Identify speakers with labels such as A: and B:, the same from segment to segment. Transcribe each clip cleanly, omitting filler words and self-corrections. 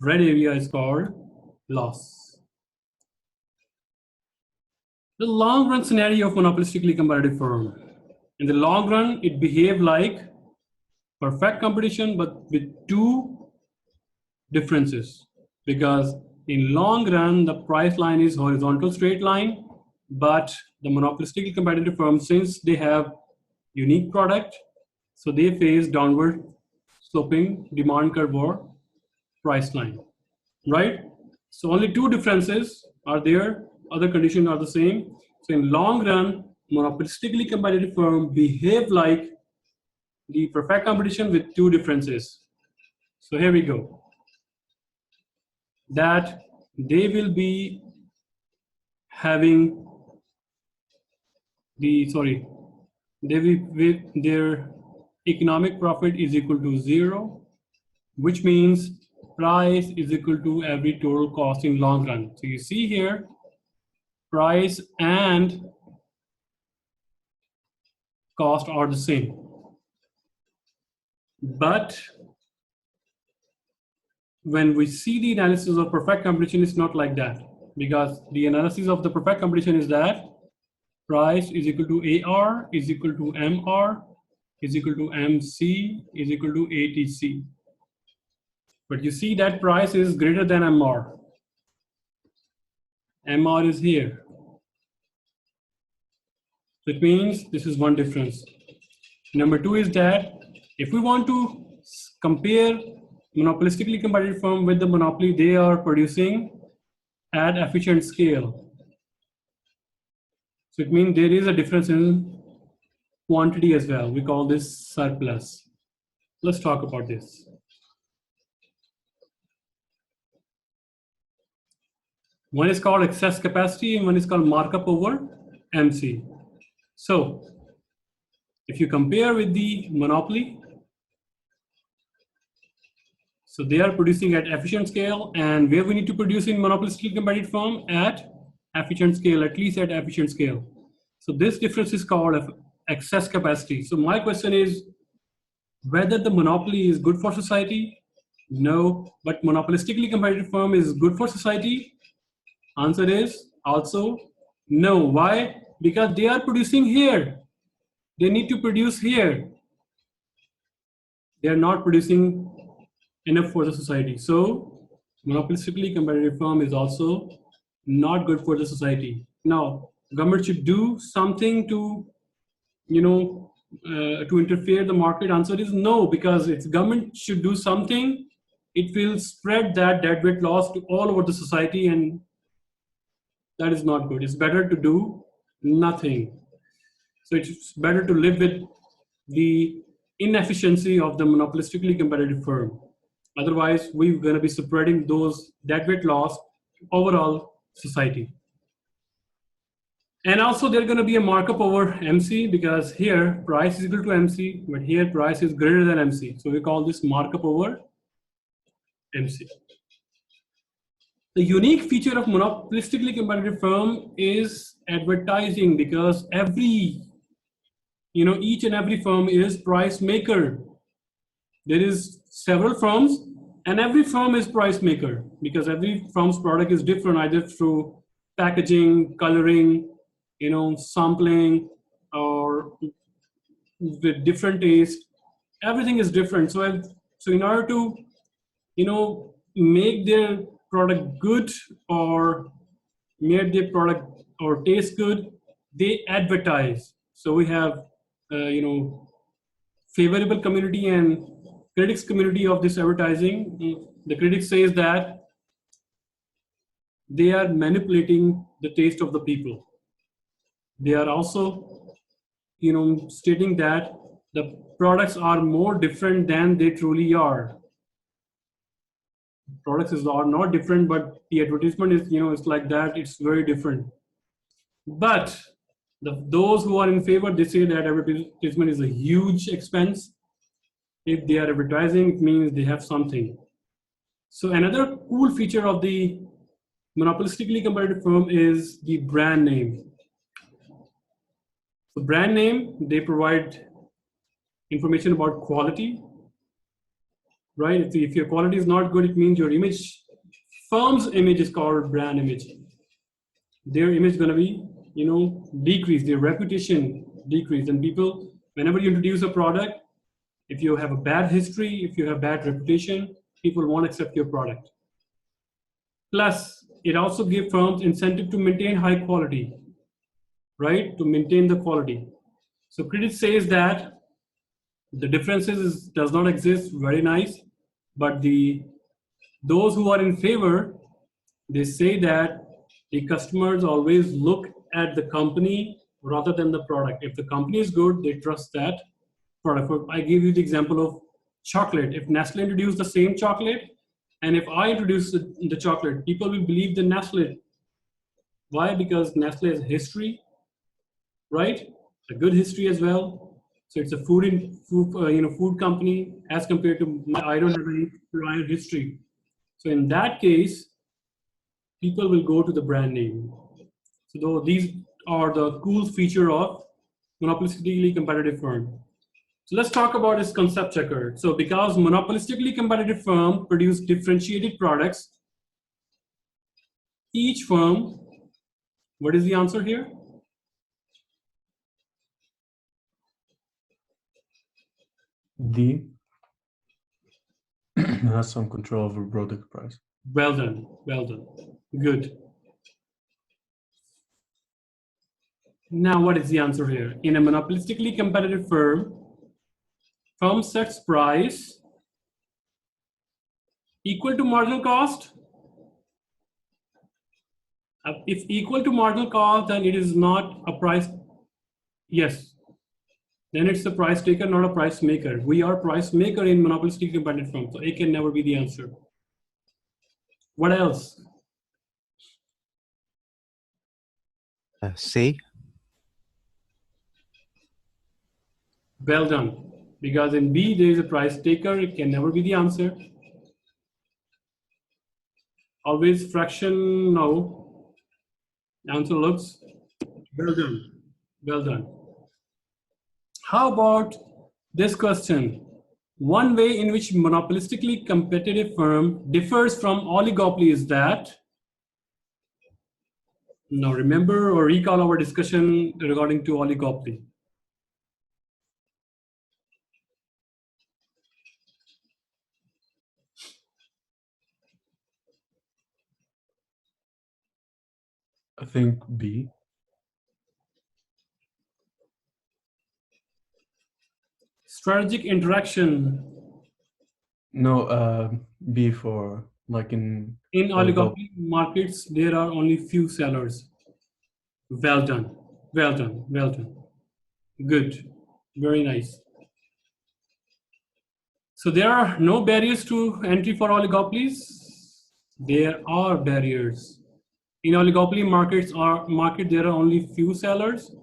A: red area is called loss. The long run scenario of monopolistically competitive firm. In the long run, it behaved like perfect competition, but with two differences. Because in long run, the price line is horizontal straight line, but the monopolistically competitive firms, since they have unique product, so they face downward sloping demand curve or price line, right? So only two differences are there, other conditions are the same. So in long run, monopolistically competitive firm behave like the perfect competition with two differences. So here we go. That they will be having their economic profit is equal to 0, which means price is equal to every total cost in long run. So you see here, price and cost are the same. But when we see the analysis of perfect competition, it's not like that, because the analysis of the perfect competition is that price is equal to AR is equal to MR is equal to MC is equal to ATC. But you see that price is greater than MR. MR is here. So it means this is one difference. Number two is that if we want to compare monopolistically competitive firm with the monopoly they are producing at efficient scale. So it means there is a difference in quantity as well. We call this surplus. Let's talk about this. One is called excess capacity and one is called markup over MC. So if you compare with the monopoly, so they are producing at efficient scale, and where we need to produce in monopolistically competitive firm at efficient scale, at least at efficient scale. So this difference is called excess capacity. So my question is whether the monopoly is good for society? No, but monopolistically competitive firm is good for society? Answer is also no. Why? Because they are producing here. They need to produce here. They are not producing enough for the society. So monopolistically competitive firm is also not good for the society. Now, government should do something to, to interfere the market. Answer is no, because if government should do something, it will spread that deadweight loss to all over the society, and that is not good. It's better to do nothing. So it's better to live with the inefficiency of the monopolistically competitive firm. Otherwise, we're going to be spreading those deadweight loss to overall society. And also there's going to be a markup over MC, because here price is equal to MC, but here price is greater than MC. So we call this markup over MC. The unique feature of monopolistically competitive firm is advertising, because each and every firm is price maker. There is several firms and every firm is price maker, because every firm's product is different, either through packaging, coloring, sampling, or with different taste. Everything is different. So in order to, make their product good or make their product or taste good, they advertise. So we have, favorable community and critics community of this advertising. The critics says that they are manipulating the taste of the people. They are also, stating that the products are more different than they truly are. Products are not different, but the advertisement is, it's like that. It's very different. But those who are in favor, they say that advertisement is a huge expense. If they are advertising, it means they have something. So another cool feature of the monopolistically competitive firm is the brand name. The brand name, they provide information about quality, right? If your quality is not good, it means your image, firm's image is called brand image. Their image is going to be, decrease, their reputation decrease. And people, whenever you introduce a product, if you have a bad history, if you have bad reputation, people won't accept your product. Plus, it also gives firms incentive to maintain high quality, right? To maintain the quality. So credit says that the differences does not exist. Very nice, but those who are in favor, they say that the customers always look at the company rather than the product. If the company is good, they trust that product. I give you the example of chocolate. If Nestle introduced the same chocolate, and if I introduce the chocolate, people will believe the Nestle. Why? Because Nestle has history, right? A good history as well. So it's a food company as compared to I don't have any prior history. So in that case, people will go to the brand name. So these are the cool feature of monopolistically competitive firm. So let's talk about this concept checker. So because monopolistically competitive firm produce differentiated products, each firm, what is the answer here?
B: D has some control over product price.
A: Well done, well done, good. Now what is the answer here? In a monopolistically competitive firm sets price equal to marginal cost. If equal to marginal cost, then it is not a price. Yes, then it's a price taker, not a price maker. We are price maker in monopolistic competitive firm, so A can never be the answer. What else?
C: C.
A: Well done. Because in B there is a price taker, it can never be the answer. Always fraction, no. Answer looks well done. Well done. How about this question? One way in which monopolistically competitive firm differs from oligopoly is that, now remember or recall our discussion regarding to oligopoly.
B: I think B.
A: Strategic interaction.
B: No, B for like in
A: oligopoly markets, there are only few sellers. Well done. Well done. Well done. Good. Very nice. So there are no barriers to entry for oligopolies. There are barriers. In oligopoly market, there are only few sellers.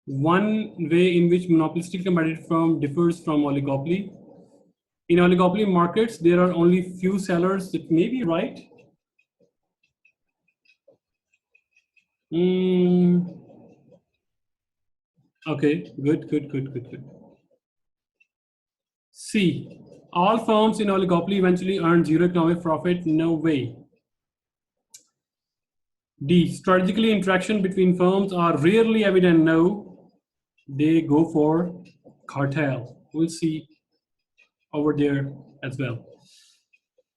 A: One way in which monopolistic competitive firm differs from oligopoly. In oligopoly markets, there are only few sellers. That may be right. Okay, good. C. All firms in oligopoly eventually earn zero economic profit. No way. D. Strategically interaction between firms are rarely evident. No. They go for cartel. We'll see over there as well.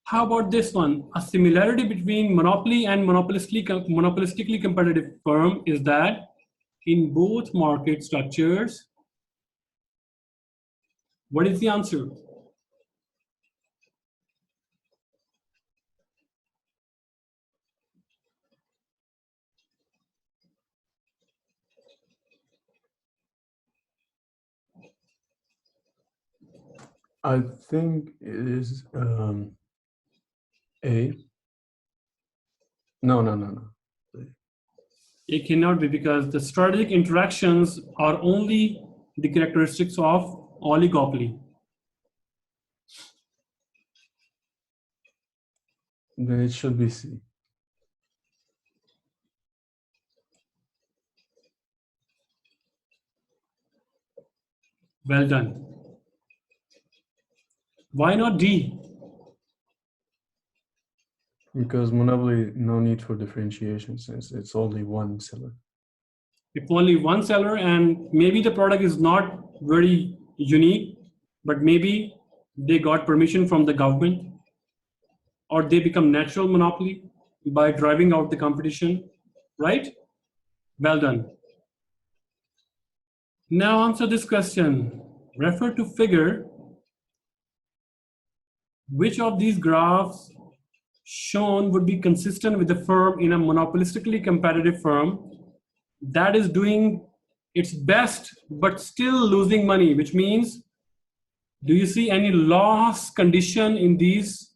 A: How about this one? A similarity between monopoly and monopolistically competitive firm is that in both market structures, what is the answer?
B: I think it is A. No.
A: It cannot be because the strategic interactions are only the characteristics of oligopoly.
B: Then it should be C.
A: Well done. Why not D?
B: Because monopoly, no need for differentiation since it's only one seller.
A: If only one seller, and maybe the product is not very unique, but maybe they got permission from the government, or they become natural monopoly by driving out the competition, right? Well done. Now answer this question. Refer to figure. Which of these graphs shown would be consistent with the firm in a monopolistically competitive firm that is doing its best but still losing money, which means, do you see any loss condition in these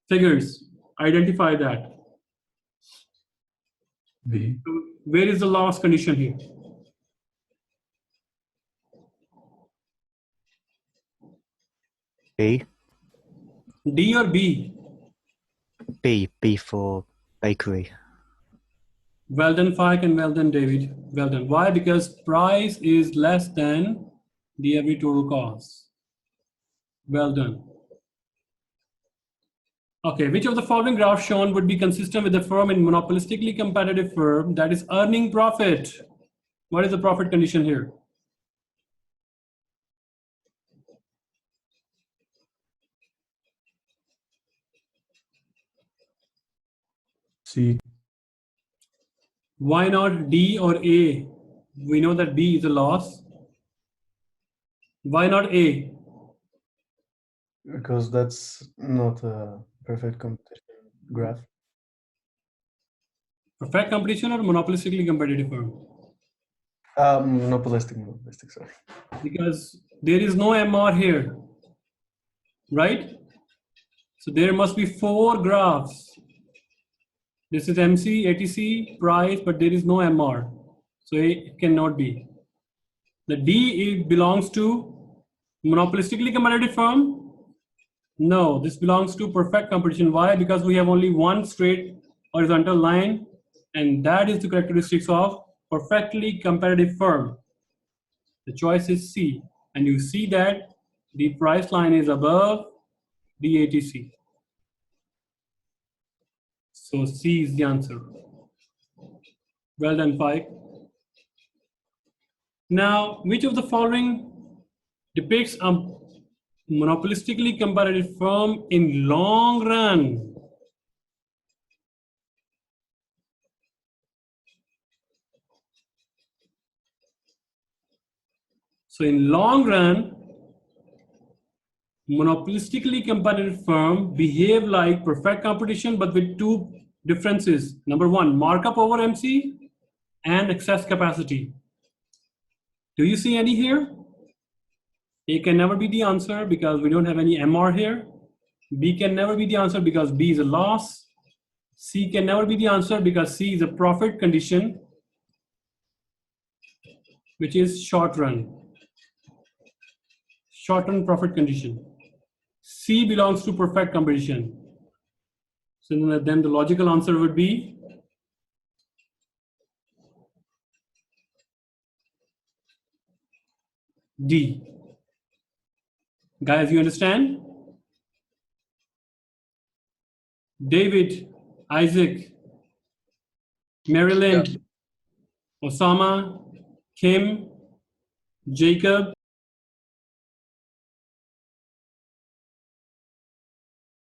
A: figures? Identify that.
B: B.
A: Where is the loss condition here?
C: B.
A: D or B?
C: B for bakery.
A: Well done, Faik, and well done, David. Well done. Why? Because price is less than the every total cost. Well done. Okay, which of the following graphs shown would be consistent with the firm in monopolistically competitive firm that is earning profit? What is the profit condition here?
B: C.
A: Why not D or A? We know that B is a loss. Why not A?
B: Because that's not a perfect competition graph.
A: Perfect competition or monopolistically competitive firm?
B: Monopolistic, sorry.
A: Because there is no MR here, right? So there must be 4 graphs. This is MC, ATC, price, but there is no MR. So it cannot be. The D belongs to monopolistically competitive firm. No, this belongs to perfect competition. Why? Because we have only one straight horizontal line, and that is the characteristics of perfectly competitive firm. The choice is C, and you see that the price line is above the ATC. So C is the answer. Well done, Pike. Now, which of the following depicts a monopolistically competitive firm in long run? So in long run, monopolistically competitive firm behave like perfect competition, but with 2 differences. Number 1, markup over MC and excess capacity. Do you see any here? A can never be the answer because we don't have any MR here. B can never be the answer because B is a loss. C can never be the answer because C is a profit condition, which is short run. Short run profit condition. C belongs to perfect competition. So then the logical answer would be D. Guys, you understand? David, Isaac, Marilyn, Osama, Kim, Jacob,